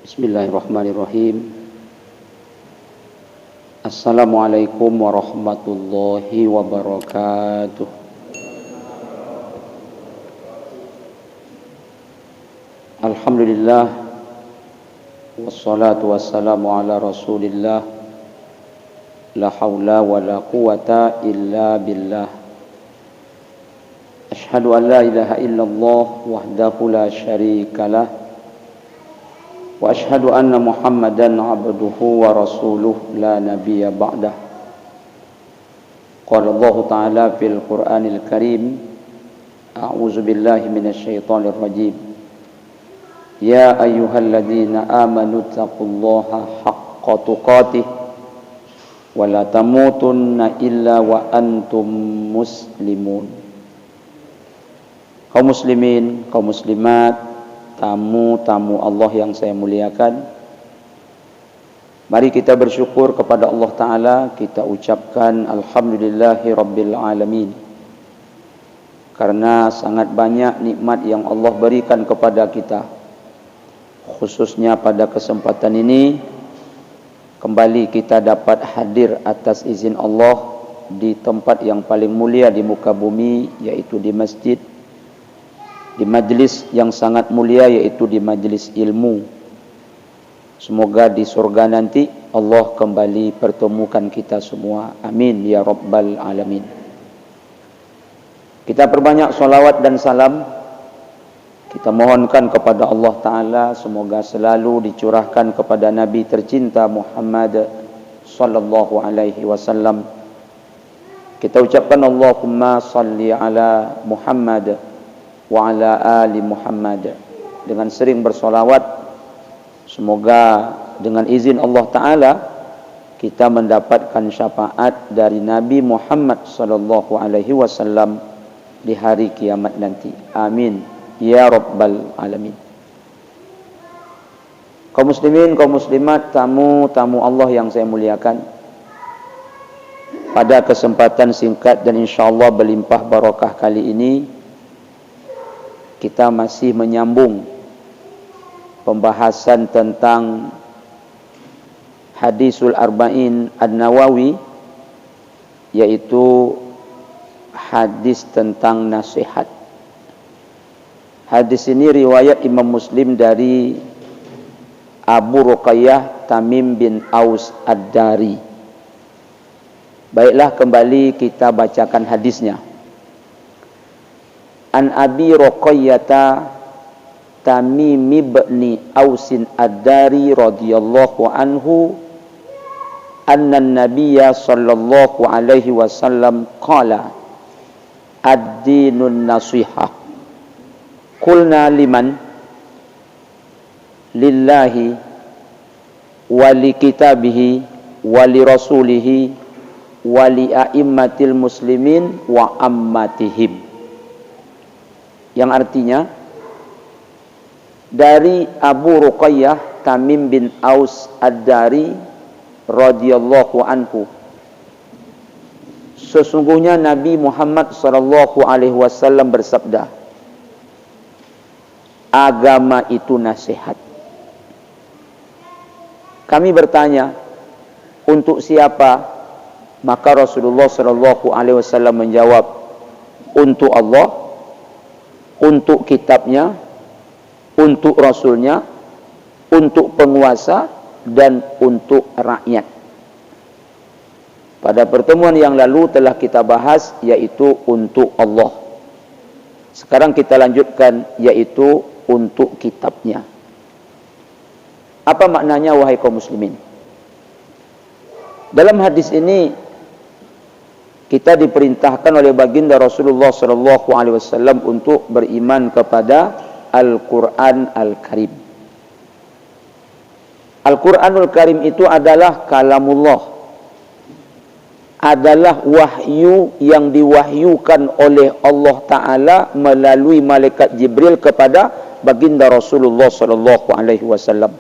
Bismillahirrahmanirrahim. Assalamualaikum warahmatullahi wabarakatuh. Alhamdulillah, wassalatu wassalamu ala rasulillah, la hawla wa la quwata illa billah. Ashhadu an la ilaha illallah wahdahu la syarikalah, wa ashhadu anna Muhammadan abduhu wa rasuluh la nabiyya ba'dah. Qala Allah Ta'ala fil Qur'anil Karim, a'udzu billahi minasy syaithanir rajim. Ya ayyuhalladzina amanu taqullaha haqqa tuqatih wa la tamutunna illa wa antum muslimun. Kaum muslimin, kaum muslimat, tamu-tamu Allah yang saya muliakan, mari kita bersyukur kepada Allah Ta'ala. Kita ucapkan Alhamdulillahi Rabbil Alamin, karena sangat banyak nikmat yang Allah berikan kepada kita. Khususnya pada kesempatan ini, kembali kita dapat hadir atas izin Allah di tempat yang paling mulia di muka bumi, yaitu di masjid, di majlis yang sangat mulia, yaitu di majlis ilmu. Semoga di surga nanti Allah kembali pertemukan kita semua. Amin ya rabbal alamin. Kita perbanyak salawat dan salam. Kita mohonkan kepada Allah Ta'ala semoga selalu dicurahkan kepada Nabi tercinta Muhammad sallallahu alaihi wasallam. Kita ucapkan Allahumma salli ala Muhammad wa ala ali Muhammad, dengan sering bersolawat. Semoga dengan izin Allah Ta'ala kita mendapatkan syafaat dari Nabi Muhammad sallallahu alaihi wasallam di hari kiamat nanti. Amin ya rabbal alamin. Kaum muslimin, kaum muslimat, tamu-tamu Allah yang saya muliakan, pada kesempatan singkat dan insyaallah berlimpah barakah kali ini, kita masih menyambung pembahasan tentang Hadisul Arba'in An-Nawawi, yaitu hadis tentang nasihat. Hadis ini riwayat Imam Muslim dari Abu Ruqayyah Tamim bin Aus Ad-Dari. Baiklah, kembali kita bacakan hadisnya. An Abi Ruqayyata Tamim ibn Ausin Ad-Dari radhiyallahu anhu anna an-nabiyya sallallahu alaihi wasallam qala ad-dinun nasihah. Qulna liman? Lillahi wa li kitabihi wa li rasulihi wa li a'immatil muslimin wa ammatihim. Yang artinya, dari Abu Ruqayyah Tamim bin Aus Ad-Dari radhiyallahu anhu, sesungguhnya Nabi Muhammad sallallahu alaihi wasallam bersabda, agama itu nasihat. Kami bertanya, untuk siapa? Maka Rasulullah sallallahu alaihi wasallam menjawab, untuk Allah, untuk kitabnya, untuk rasulnya, untuk penguasa, dan untuk rakyat. Pada pertemuan yang lalu telah kita bahas, yaitu untuk Allah. Sekarang kita lanjutkan, yaitu untuk kitabnya. Apa maknanya, wahai kaum muslimin? Dalam hadis ini kita diperintahkan oleh baginda Rasulullah sallallahu alaihi wasallam untuk beriman kepada Al-Qur'an Al-Karim. Al-Qur'anul Karim itu adalah kalamullah, adalah wahyu yang diwahyukan oleh Allah Ta'ala melalui malaikat Jibril kepada baginda Rasulullah sallallahu alaihi wasallam.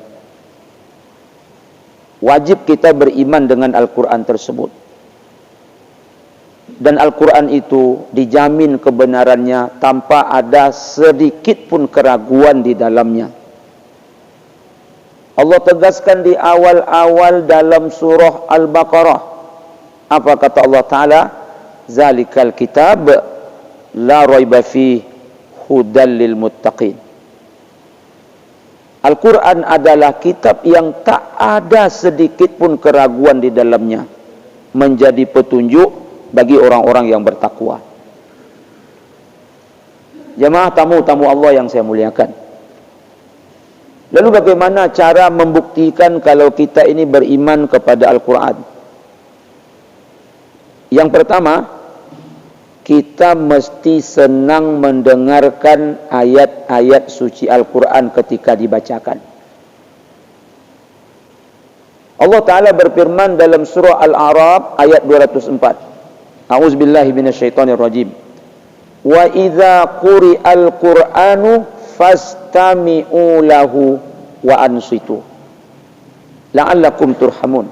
Wajib kita beriman dengan Al-Qur'an tersebut. Dan Al-Quran itu dijamin kebenarannya tanpa ada sedikit pun keraguan di dalamnya. Allah tegaskan di awal-awal dalam surah Al-Baqarah. Apa kata Allah Ta'ala? Zalikal kitab la raiba fi hudal lil muttaqin. Al-Quran adalah kitab yang tak ada sedikit pun keraguan di dalamnya, menjadi petunjuk bagi orang-orang yang bertakwa. Jemaah tamu-tamu Allah yang saya muliakan, lalu bagaimana cara membuktikan kalau kita ini beriman kepada Al-Quran? Yang pertama, kita mesti senang mendengarkan ayat-ayat suci Al-Quran ketika dibacakan. Allah Ta'ala berfirman dalam surah Al-A'raf ayat 204. A'udzubillahi minasyaitonirrajim. Wa idza quri'al Qur'anu fastami'u lahu wa ansitu la'allakum turhamun.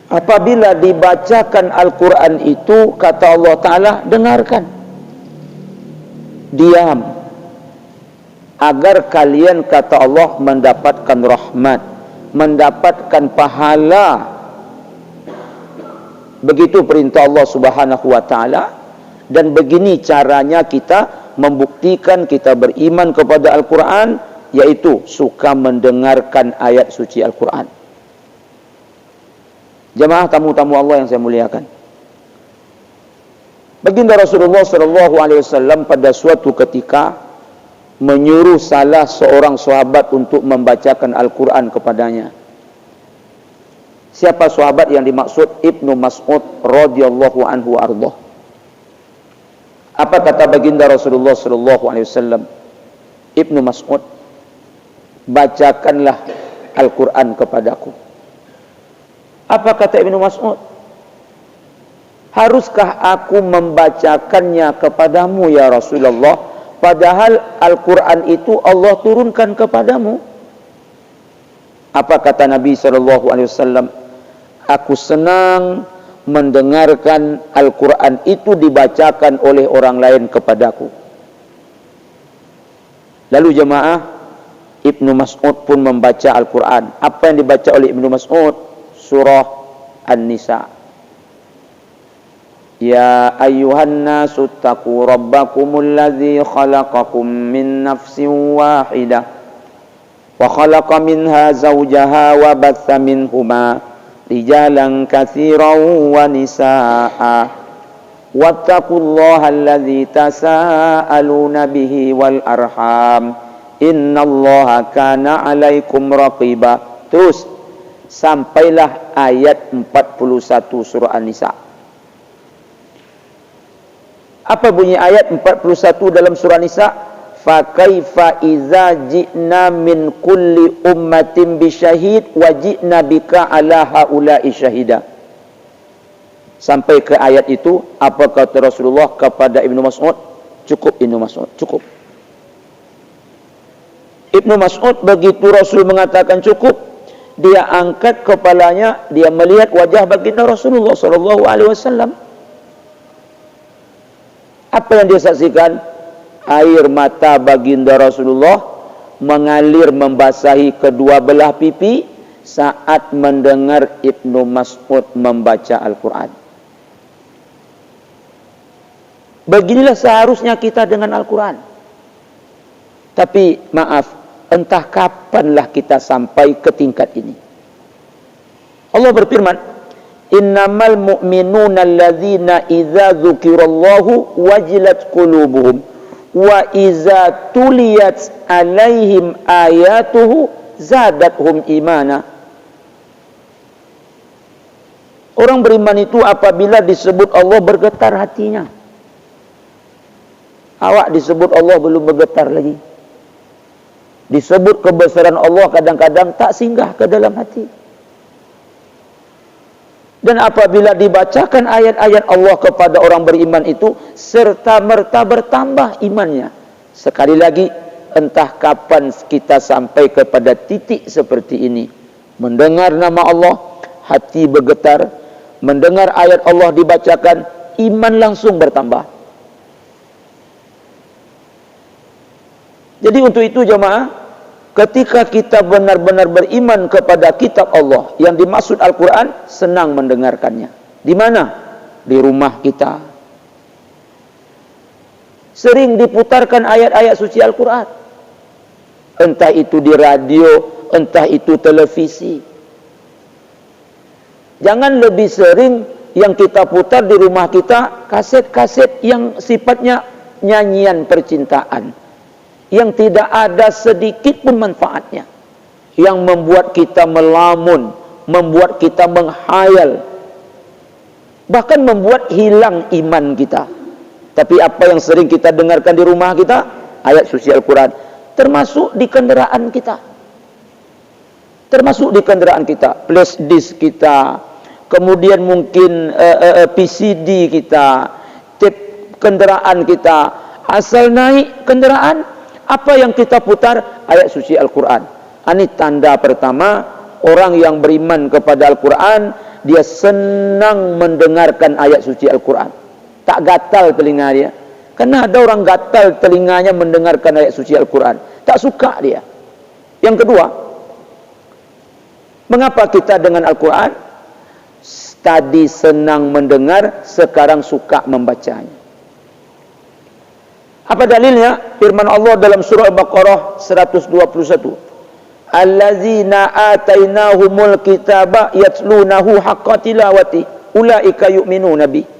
Apabila dibacakan Al-Quran itu, kata Allah Ta'ala, dengarkan, diam, agar kalian, kata Allah, mendapatkan rahmat, mendapatkan pahala. Begitu perintah Allah Subhanahu wa Ta'ala. Dan begini caranya kita membuktikan kita beriman kepada Al-Quran, yaitu suka mendengarkan ayat suci Al-Quran. Jemaah tamu-tamu Allah yang saya muliakan, baginda Rasulullah SAW pada suatu ketika menyuruh salah seorang sahabat untuk membacakan Al-Quran kepadanya. Siapa sahabat yang dimaksud? Ibnu Mas'ud radhiyallahu anhu ardah. Apa kata baginda Rasulullah SAW? Ibnu Mas'ud, bacakanlah Al-Quran kepadaku. Apa kata Ibnu Mas'ud? Haruskah aku membacakannya kepadamu ya Rasulullah, padahal Al-Quran itu Allah turunkan kepadamu? Apa kata Nabi SAW? Aku senang mendengarkan Al-Quran itu dibacakan oleh orang lain kepadaku. Lalu jemaah, Ibnu Mas'ud pun membaca Al-Quran. Apa yang dibaca oleh Ibnu Mas'ud? Surah An-Nisa. Ya ayyuhan nasu taqu rabbakumul ladzi khalaqakum min nafsin wahidah wa khalaqa minha zawjaha wa batha minhuma rijalan katsiran wa nisaa wattaqullaha alladzi tasaaluna bihi wal arham innallaha kana 'alaikum raqiba. Terus sampailah ayat 41 surah An-Nisa. Apa bunyi ayat 41 dalam surah An-Nisa? Fa kaifa idza ji'na min kulli ummatin bisyahid wa ji'na bika ala haula'i syahida. Sampai ke ayat itu, apa kata Rasulullah kepada Ibnu Mas'ud? Cukup Ibnu Mas'ud, cukup. Ibnu Mas'ud begitu Rasul mengatakan cukup, dia angkat kepalanya, dia melihat wajah baginda Rasulullah SAW. Apa yang dia saksikan? Air mata baginda Rasulullah mengalir membasahi kedua belah pipi saat mendengar Ibnu Mas'ud membaca Al-Quran. Beginilah seharusnya kita dengan Al-Quran. Tapi maaf, entah kapanlah kita sampai ke tingkat ini. Allah berfirman, innamal mu'minuna alladzina idza dzukirallahu wajilat qulubuhum wa idza tuliyat alaihim ayatuhu zadathum imana. Orang beriman itu apabila disebut Allah bergetar hatinya. Awak disebut Allah belum bergetar lagi. Disebut kebesaran Allah kadang-kadang tak singgah ke dalam hati. Dan apabila dibacakan ayat-ayat Allah kepada orang beriman itu, serta merta bertambah imannya. Sekali lagi, entah kapan kita sampai kepada titik seperti ini. Mendengar nama Allah, hati bergetar. Mendengar ayat Allah dibacakan, iman langsung bertambah. Jadi untuk itu jemaah, Ketika kita benar-benar beriman kepada kitab Allah yang dimaksud Al-Quran, senang mendengarkannya. Di mana? Di rumah kita. Sering diputarkan ayat-ayat suci Al-Quran. Entah itu di radio, entah itu televisi. Jangan lebih sering yang kita putar di rumah kita kaset-kaset yang sifatnya nyanyian percintaan, yang tidak ada sedikit pun manfaatnya, yang membuat kita melamun, membuat kita menghayal, bahkan membuat hilang iman kita. Tapi apa yang sering kita dengarkan di rumah kita? Ayat suci Al-Quran. Termasuk di kendaraan kita. Termasuk di kendaraan kita. Flash disk kita. Kemudian mungkin PCD kita. Tape kendaraan kita. Asal naik kendaraan, apa yang kita putar? Ayat suci Al-Quran. Ini tanda pertama, orang yang beriman kepada Al-Quran, dia senang mendengarkan ayat suci Al-Quran. Tak gatal telinga dia. Karena ada orang gatal telinganya mendengarkan ayat suci Al-Quran. Tak suka dia. Yang kedua, mengapa kita dengan Al-Quran tadi senang mendengar, sekarang suka membacanya? Apa dalilnya? Firman Allah dalam surah Al-Baqarah 121. Allazina atainahumul kitaba yatlunahu haqqa tilawati ulaika yu'minuna bih.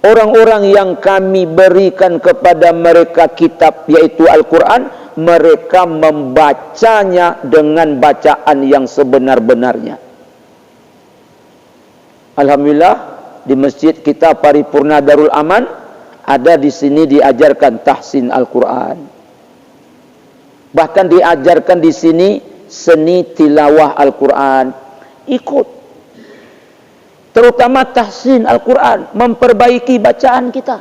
Orang-orang yang kami berikan kepada mereka kitab, yaitu Al-Quran, mereka membacanya dengan bacaan yang sebenar-benarnya. Alhamdulillah, di masjid kita Paripurna Darul Aman, ada di sini diajarkan tahsin Al-Quran. Bahkan diajarkan di sini seni tilawah Al-Quran. Ikut. Terutama tahsin Al-Quran, memperbaiki bacaan kita.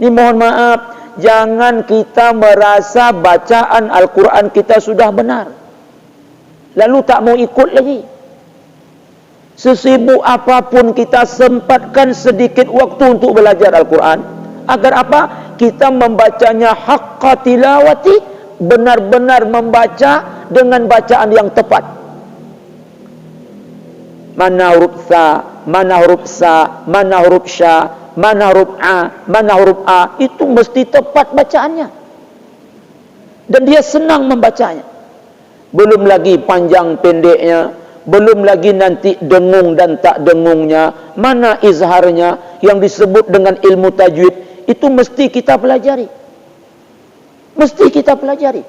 Ini mohon maaf, jangan kita merasa bacaan Al-Quran kita sudah benar, lalu tak mau ikut lagi. Sesibuk apapun kita sempatkan sedikit waktu untuk belajar Al-Quran. Agar apa? Kita membacanya haqqa tilawati, benar-benar membaca dengan bacaan yang tepat. Mana huruf sa, mana huruf sa, mana huruf sya, mana huruf a, mana huruf a, itu mesti tepat bacaannya. Dan dia senang membacanya. Belum lagi panjang pendeknya, belum lagi nanti dengung dan tak dengungnya, mana izharnya yang disebut dengan ilmu tajwid, itu mesti kita pelajari. Mesti kita pelajari.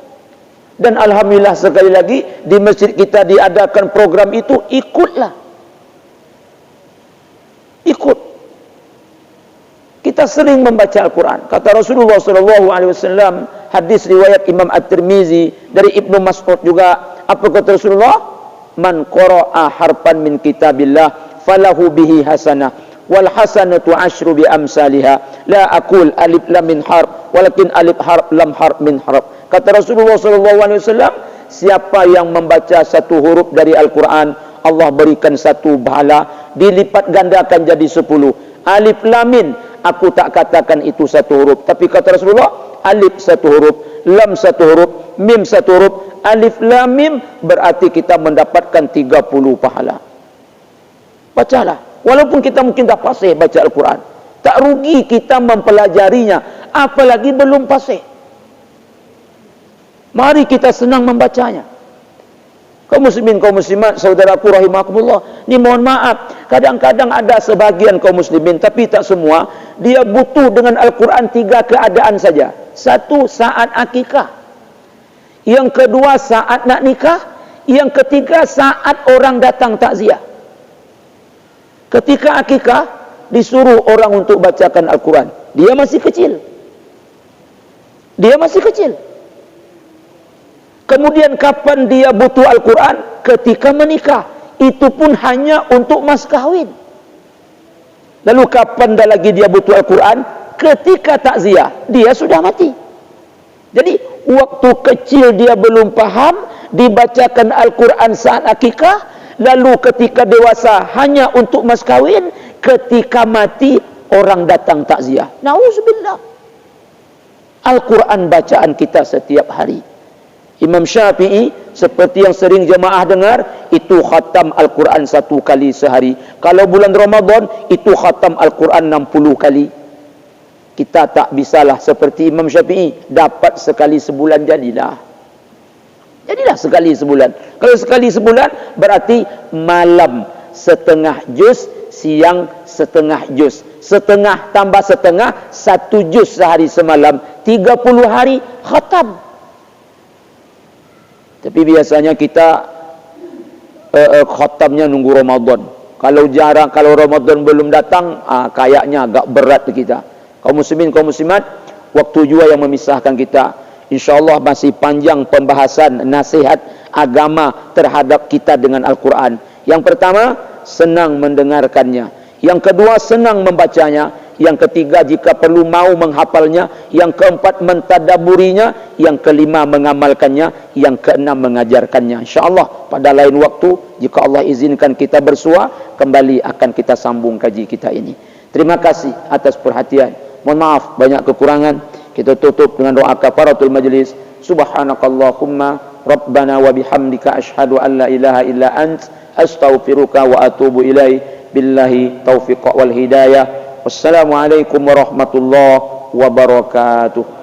Dan alhamdulillah sekali lagi di masjid kita diadakan program itu, ikutlah. Ikut. Kita sering membaca Al-Quran. Kata Rasulullah SAW, hadis riwayat Imam At-Tirmizi dari Ibnu Mas'ud juga. Apa kata Rasulullah? Man qara'a harfan min kitabillah falahu bihi hasanah wal hasanatu asyru bi amsalihha. La aqul alif lam min harf walakin alif harf lam harf min harf. Kata Rasulullah SAW, siapa yang membaca satu huruf dari Al-Quran, Allah berikan satu pahala, dilipat gandakan jadi 10. Alif lam mim, aku tak katakan itu satu huruf, tapi kata Rasulullah, alif satu huruf, lam satu huruf, mim satu huruf, alif lam mim, berarti kita mendapatkan 30 pahala. Bacalah, walaupun kita mungkin dah fasih baca Al-Quran, tak rugi kita mempelajarinya, apalagi belum fasih. Mari kita senang membacanya. Kaum muslimin, kaum muslimat, saudaraku rahimakumullah, ini mohon maaf, kadang-kadang ada sebagian kaum muslimin, tapi tak semua, dia butuh dengan Al-Quran 3 keadaan saja. Satu, saat akikah. Yang kedua, saat nak nikah. Yang ketiga, saat orang datang takziah. Ketika akikah, disuruh orang untuk bacakan Al-Quran. Dia masih kecil. Dia masih kecil. Kemudian kapan dia butuh Al-Quran? Ketika menikah. Itu pun hanya untuk mas kahwin. Lalu kapan dah lagi dia butuh Al-Quran? Ketika takziah. Dia sudah mati. Jadi waktu kecil dia belum paham, dibacakan Al-Quran saat akikah. Lalu ketika dewasa hanya untuk mas kahwin. Ketika mati orang datang takziah. Na'udzubillah. Al-Quran bacaan kita setiap hari. Imam Syafi'i seperti yang sering jemaah dengar, itu khatam Al-Quran 1 kali sehari. Kalau bulan Ramadan, itu khatam Al-Quran 60 kali. Kita tak bisalah seperti Imam Syafi'i, dapat sekali sebulan jadilah. Jadilah sekali sebulan. Kalau sekali sebulan, berarti malam setengah juz, siang setengah juz. Setengah tambah setengah, 1 juz sehari semalam. 30 hari khatam. Tapi biasanya kita khatamnya nunggu Ramadan. Kalau jarang, kalau Ramadan belum datang, kayaknya agak berat kita. Kaum muslimin, kaum muslimat, waktu juga yang memisahkan kita. InsyaAllah masih panjang pembahasan nasihat agama terhadap kita dengan Al-Quran. Yang pertama, senang mendengarkannya. Yang kedua, senang membacanya. Yang ketiga, jika perlu mau menghafalnya. Yang keempat, mentadaburinya. Yang kelima, mengamalkannya. Yang keenam, mengajarkannya. InsyaAllah pada lain waktu, jika Allah izinkan kita bersua, kembali akan kita sambung kaji kita ini. Terima kasih atas perhatian. Mohon maaf banyak kekurangan. Kita tutup dengan doa kafaratul majlis. Subhanakallahumma Rabbana wa bihamdika ashhadu an la ilaha illa ant astaghfiruka wa atubu ilaih. Billahi taufiq wal hidayah. Wassalamualaikum warahmatullahi wabarakatuh.